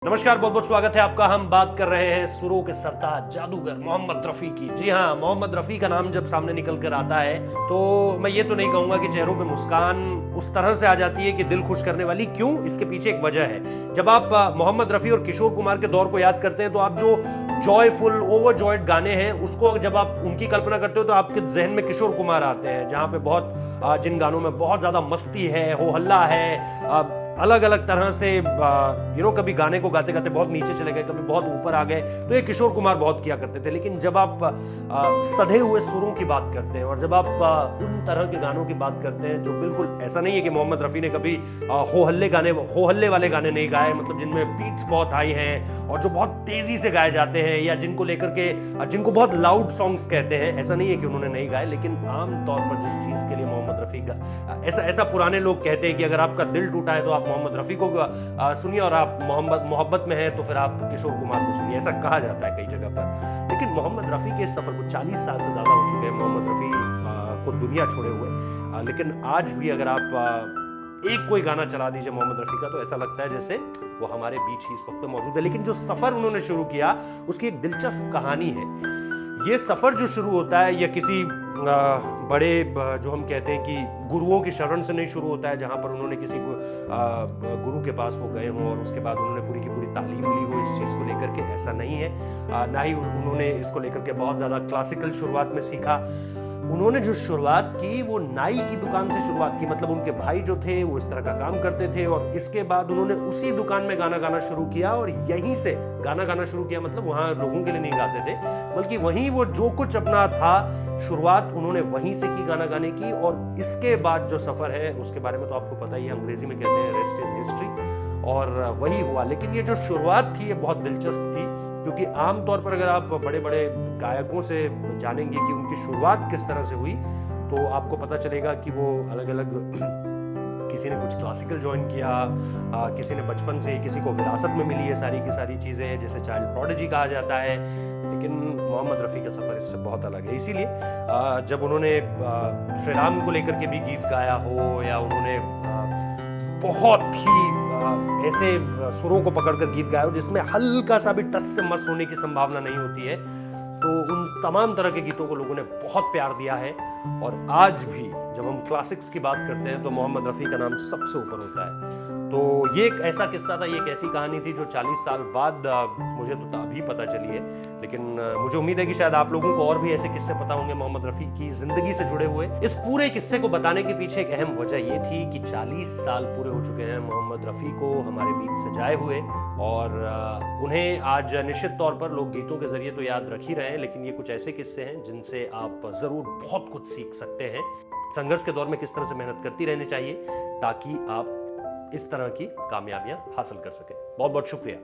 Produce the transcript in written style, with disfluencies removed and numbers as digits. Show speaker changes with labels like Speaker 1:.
Speaker 1: नमस्कार, बहुत बहुत स्वागत है आपका। हम बात कर रहे हैं सुरों के सरताज जादूगर मोहम्मद रफ़ी की। जी हाँ, मोहम्मद रफ़ी का नाम जब सामने निकल कर आता है तो मैं ये तो नहीं कहूंगा कि चेहरों पे मुस्कान उस तरह से आ जाती है कि दिल खुश करने वाली। क्यों? इसके पीछे एक वजह है। जब आप मोहम्मद रफ़ी और किशोर कुमार के दौर को याद करते हैं तो आप जो जॉयफुल ओवरजॉयड गाने हैं उसको जब आप उनकी कल्पना करते हो तो आपके जहन में किशोर कुमार आते हैं, जहां पे बहुत जिन गानों में बहुत ज्यादा मस्ती है, हो हल्ला है, अलग अलग तरह से कभी गाने को गाते गाते बहुत नीचे चले गए, कभी बहुत ऊपर आ गए। तो ये किशोर कुमार बहुत किया करते थे। लेकिन जब आप सधे हुए सुरों की बात करते हैं और जब आप उन तरह के गानों की बात करते हैं जो बिल्कुल, ऐसा नहीं है कि मोहम्मद रफ़ी ने कभी हो हल्ले वाले गाने नहीं गाए, मतलब जिनमें बीट्स बहुत हाई हैं और जो बहुत तेजी से गाए जाते हैं, या जिनको लेकर के जिनको बहुत लाउड सॉन्ग्स कहते हैं, ऐसा नहीं है कि उन्होंने नहीं गाए। लेकिन आम तौर पर जिस चीज के लिए मोहम्मद रफ़ी ऐसा पुराने लोग कहते हैं कि अगर आपका दिल टूटा है तो आप मोहम्मद रफ़ी को सुनिए, और आप मोहब्बत में हैं तो फिर आप किशोर कुमार को सुनिए, ऐसा कहा जाता है कई जगह पर। लेकिन मोहम्मद रफ़ी के इस सफर को 40 साल से ज्यादा हो चुके हैं मोहम्मद रफ़ी को दुनिया छोड़े हुए। लेकिन आज भी अगर आप एक कोई गाना चला दीजिए मोहम्मद रफ़ी का तो ऐसा लगता है जैसे वो हमारे बीच ही इस वक्त मौजूद है। लेकिन जो सफर उन्होंने शुरू किया उसकी एक दिलचस्प कहानी है। ये सफर जो शुरू होता है या किसी बड़े जो हम कहते हैं कि गुरुओं की शरण से नहीं शुरू होता है, जहां पर उन्होंने किसी गुरु के पास वो गए हों और उसके बाद उन्होंने पूरी की पूरी तालीम ली हो इस चीज़ को लेकर के, ऐसा नहीं है। ना ही उन्होंने इसको लेकर के बहुत ज़्यादा क्लासिकल शुरुआत में सीखा। उन्होंने जो शुरुआत की वो नाई की दुकान से शुरुआत की, मतलब उनके भाई जो थे वो इस तरह का काम करते थे, और इसके बाद उन्होंने उसी दुकान में गाना गाना शुरू किया, और यहीं से गाना गाना शुरू किया, मतलब वहां लोगों के लिए नहीं गाते थे, बल्कि वहीं वो जो कुछ अपना था शुरुआत उन्होंने वहीं से की गाना गाने की। और इसके बाद जो सफर है उसके बारे में तो आपको पता ही है, अंग्रेजी में कहते हैं रेस्ट इज हिस्ट्री, और वही हुआ। लेकिन ये जो शुरुआत थी ये बहुत दिलचस्प थी, क्योंकि आमतौर पर अगर आप बड़े बड़े गायकों से जानेंगे कि उनकी शुरुआत किस तरह से हुई तो आपको पता चलेगा कि वो अलग अलग किसी ने कुछ क्लासिकल ज्वाइन किया, किसी ने बचपन से, किसी को विरासत में मिली है सारी की सारी चीज़ें, जैसे चाइल्ड प्रोडिजी कहा जाता है। लेकिन मोहम्मद रफ़ी का सफ़र इससे बहुत अलग है। इसीलिए जब उन्होंने श्री राम को लेकर के भी गीत गाया हो, या उन्होंने बहुत ही ऐसे सुरों को पकड़कर गीत गाया हो जिसमें हल्का सा भी टस से मस होने की संभावना नहीं होती है, तो उन तमाम तरह के गीतों को लोगों ने बहुत प्यार दिया है। और आज भी जब हम क्लासिक्स की बात करते हैं तो मोहम्मद रफ़ी का नाम सबसे ऊपर होता है। तो ये एक ऐसा किस्सा था, ये एक ऐसी कहानी थी जो 40 साल बाद मुझे तो अभी पता चली है। लेकिन मुझे उम्मीद है कि शायद आप लोगों को और भी ऐसे किस्से पता होंगे मोहम्मद रफ़ी की जिंदगी से जुड़े हुए। इस पूरे किस्से को बताने के पीछे एक अहम वजह ये थी कि 40 साल पूरे हो चुके हैं मोहम्मद रफ़ी को हमारे बीच से जाए हुए, और उन्हें आज निश्चित तौर पर लोग गीतों के जरिए तो याद रख ही रहे हैं, लेकिन ये कुछ ऐसे किस्से हैं जिनसे आप जरूर बहुत कुछ सीख सकते हैं। संघर्ष के दौर में किस तरह से मेहनत करती रहनी चाहिए ताकि आप इस तरह की कामयाबियां हासिल कर सकें। बहुत बहुत शुक्रिया।